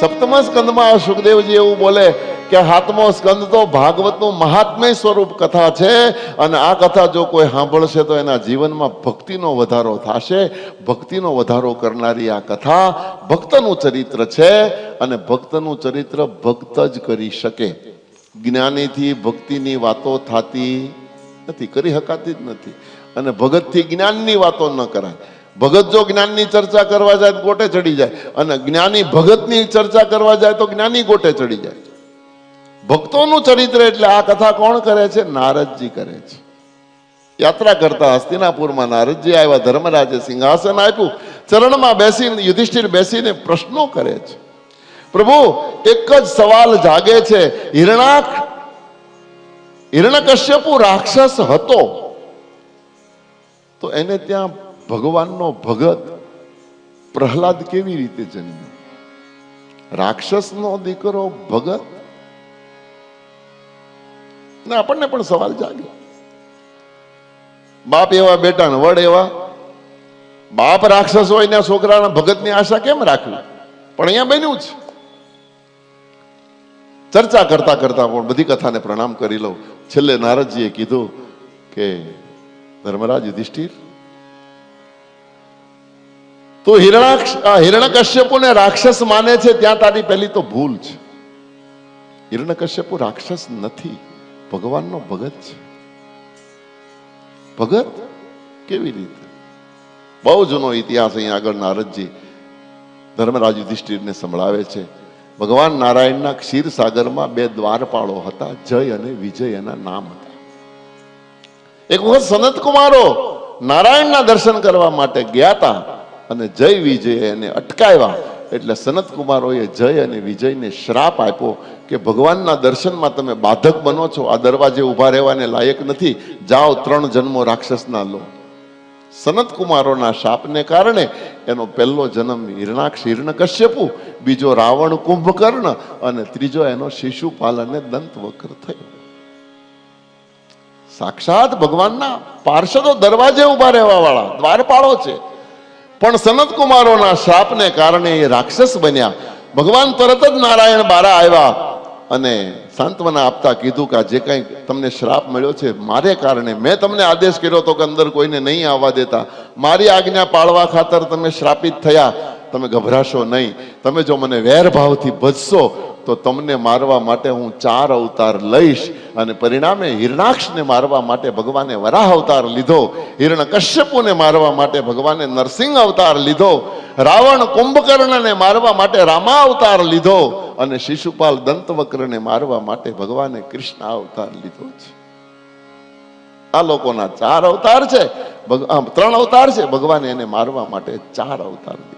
સપ્તમ સ્કંદમાં સુખદેવજી એવું બોલે કે સાતમો સ્કંદ તો ભાગવતનું મહાત્મય સ્વરૂપ કથા છે, અને આ કથા જો કોઈ સાંભળશે તો એના જીવનમાં ભક્તિનો વધારો થશે. ભક્તિનો વધારો કરનારી આ કથા ભક્તનું ચરિત્ર છે, અને ભક્તનું ચરિત્ર ભક્ત જ કરી શકે. જ્ઞાનીથી ભક્તિની વાતો થતી નથી, કરી શકાતી જ નથી. અને ભગતથી જ્ઞાનની વાતો ન કરાય. ભગત જો જ્ઞાનની ચર્ચા કરવા જાય તો ગોટે ચડી જાય, અને જ્ઞાની ભગતની ચર્ચા કરવા જાય તો જ્ઞાની ગોટે ચડી જાય. ભક્તોનું ચરિત્ર એટલે આ કથા કોણ કરે છે? નારદજી કરે છે. યાત્રા કરતા હસ્તિનાપુરમાં નારદજી આવ્યા, ધર્મરાજે સિંહાસન આપ્યું, ચરણમાં બેસીને યુધિષ્ઠિર બેસીને પ્રશ્નો કરે છે. પ્રભુ, એક જ સવાલ જાગે છે, હિરણ્યકશ્યપુ રાક્ષસ હતો તો એને ત્યાં ભગવાનનો ભગત પ્રહલાદ કેવી રીતે જન્મ્યો? રાક્ષસનો દીકરો ભગત? ને આપણને પણ સવાલ જાગે. બાપ એવા બેટા ને વડ એવા. બાપ રાક્ષસ હોય ને છોકરાના ભગતની આશા કેમ રાખવી? પણ અહીંયા બન્યું છે. ચર્ચા કરતા કરતા પણ બધી કથાને પ્રણામ કરી લઉં. છેલ્લે નારદજીએ કીધું કે ધર્મરાજ યુધિષ્ઠિર, તો હિરણ્યકશ્યપુને રાક્ષસ માને છે ત્યાં તારી પહેલી તો ભૂલ છે. હિરણ્યકશ્યપુ રાક્ષસ નથી, ભગવાનનો ભગત છે. ભગત કેવી રીતે? બહુ જૂનો ઇતિહાસ અહીંયા આગળ નારદજી ધર્મરાજ યુધિષ્ઠિરને સંભળાવે છે. ભગવાન નારાયણના ક્ષીરસાગરમાં બે દ્વારપાળો હતા, જય અને વિજય એના નામ હતા. એક વખત સનત કુમારો નારાયણના દર્શન કરવા માટે ગયા હતા, અને જય વિજય એને અટકાવ્યા. એટલે સનત કુમારોએ જય અને વિજયને શ્રાપ આપ્યો કે ભગવાનના દર્શનમાં તમે બાધક બનો છો, આ દરવાજે ઉભા રહેવાને લાયક નથી, જાઓ 3 જન્મો રાક્ષસના લો. સનત કુમારોના શાપને કારણે એનો પહેલો જન્મ હિરણ્યકશ્યપુ, બીજો રાવણ કુંભકર્ણ, અને ત્રીજો એનો શિશુપાલ અને દંતવક્ર થયો. સાક્ષાત ભગવાનના પાર્ષદો દરવાજે ઉભા રહેવા વાળા દ્વારપાળો છે, પણ સનત કુમારોના શાપને કારણે એ રાક્ષસ બન્યા. ભગવાન તરત જ નારાયણ બારા આવ્યા અને સાંત્વના આપતા કીધું કે જે કંઈ તમને શ્રાપ મળ્યો છે મારે કારણે, મેં તમને આદેશ કર્યો તો કે અંદર કોઈને નહીં આવવા દેતા, મારી આજ્ઞા પાળવા ખાતર તમે શ્રાપિત થયા. તમે ગભરાશો નહીં. તમે જો મને વેરભાવથી ભજશો તો તમને મારવા માટે હું 4 અવતાર લઈશ. અને પરિણામે હિરણાક્ષને મારવા માટે ભગવાને વરાહ અવતાર લીધો, હિરણ્યકશ્યપુને મારવા માટે ભગવાને નરસિંહ અવતાર લીધો, રાવણ કુંભકર્ણને મારવા માટે રામા અવતાર લીધો, અને શિશુપાલ દંતવક્રને મારવા માટે ભગવાને કૃષ્ણ અવતાર લીધો છે. આ લોકોના 4 અવતાર છે, 3 અવતાર છે. ભગવાને એને મારવા માટે 4 અવતાર લીધા.